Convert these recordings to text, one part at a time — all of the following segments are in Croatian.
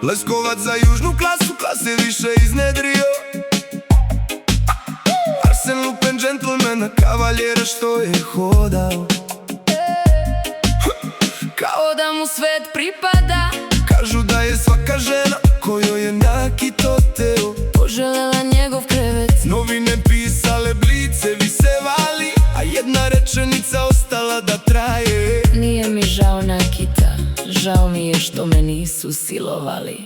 Leskovac za južnu klasu, klase više iznedrio. Arsen Lupin, džentlmena, kavaljera što je hodao. Kao da mu svet pripada. Kažu da je svaka žena kojoj je neki to teo Poželela njegov krevet. Novine pisale, blicevi se vali, a jedna rečenica ostala da traje. Nije mi žao Nakita, žao mi je što me nisu silovali.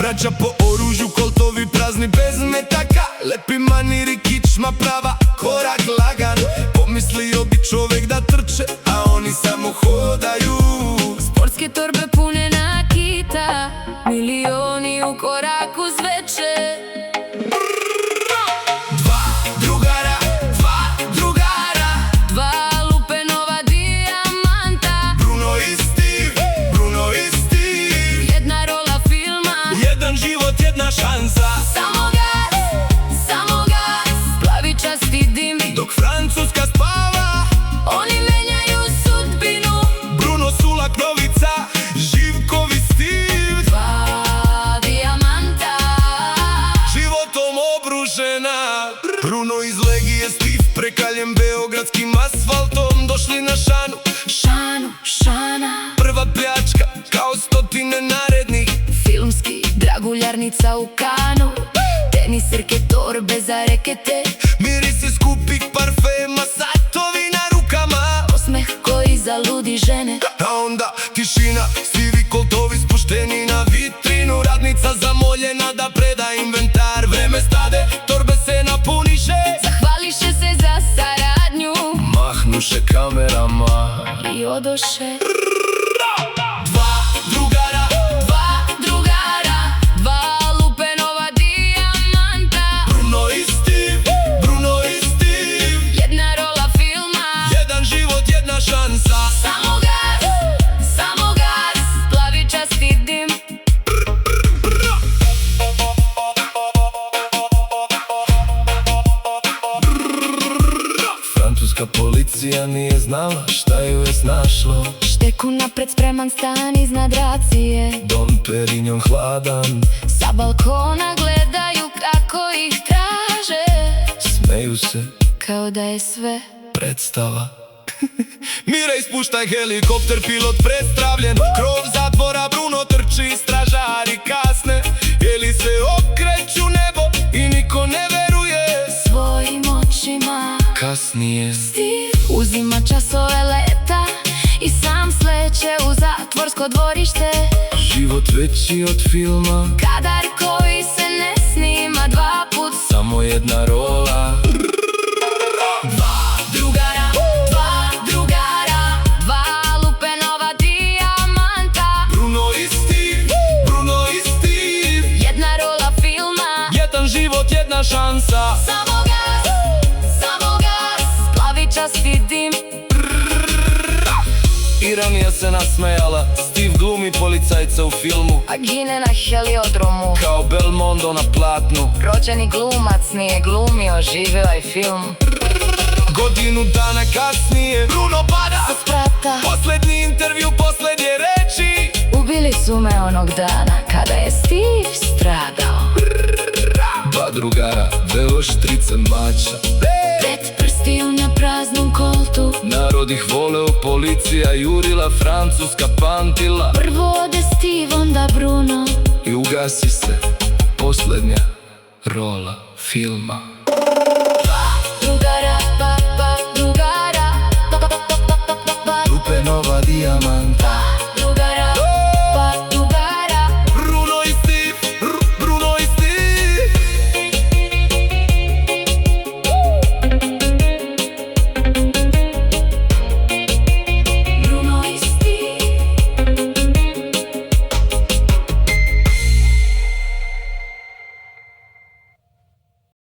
Braća po oružju, koltovi prazni bez metaka, lepi maniri, kičma prava, korak lagan. Pomislio bi čovek da trče, a oni samo hodaju. Sportske torbe pune Nakita, milioni u koraku zveče. Dva drugara, dva lupenova dijamanta. Bruno i Steve, Bruno i Steve. Jedna rola filma, jedan život, jedna šansa. samo gas, plavi časti dim. Dok Francuska spava, Oni menjaju sudbinu. Bruno Sulak, Novica, Živkovi Steve. Dva dijamanta, Životom obružena. Bruno iz Legije, Steve prekaljem beogradskim asfaltom. Došli na Šanu, Šana. prva pljačka kao stotine narednih. Filmski, draguljarnica u kanu. Tenisirke, torbe za rekete. Mirisi skupih parfema, satovi na rukama. Osmeh koji zaludi žene. A onda tišina, sivi koltovi spušteni na vitrinu. Radnica zamoljena da preda inventar. Vreme stade, torbe se napuniše. Zahvališe se za saradnju Mahnuše kamerama i odoše. Dva drugara, dva lupenova dijamanta. Bruno i Steve, Bruno i Steve. Jedna rola filma, Jedan život, jedna šansa. samo gas, plavi časti dim. Francuska policija nije znala šta ju je snašlo. Šteku napred spreman stan iznad racije. Dom Perignon hladan, Sa balkona gledaju kako ih traže. smeju se, Kao da je sve predstava. Mira, ispuštaj helikopter, pilot prestravljen. Krov zatvora, Bruno trči, stražari kasne. Ili se okreću nebo i niko ne veruje svojim očima. kasnije. Steve uzima časove leta i sam sleće u zatvorsko dvorište. Život veći od filma, Kadar koji se ne snima dva put. samo jedna rola. Dva drugara, dva lupenova dijamanta. Bruno i Steve, Bruno i Steve. Jedna rola filma, Jedan život, jedna šansa. samo gas, plavi časti dim. Ironija se nasmejala, Steve glumi policajca u filmu. A gine na heliodromu. Kao Belmondo na platnu. Rođeni glumac nije glumio, živio je film. Godinu dana kasnije Bruno pada Sa sprata, Poslednji intervju, poslednje reči. ubili su me onog dana kada je Steve stradao. Dva drugara, veo štrice mača. Pet prstiju na praznom koltu. Narod ih voleo, policija jurila, Francuska pamtila. Prvo ode Steve, onda Bruno. I ugasi se poslednja rola filma.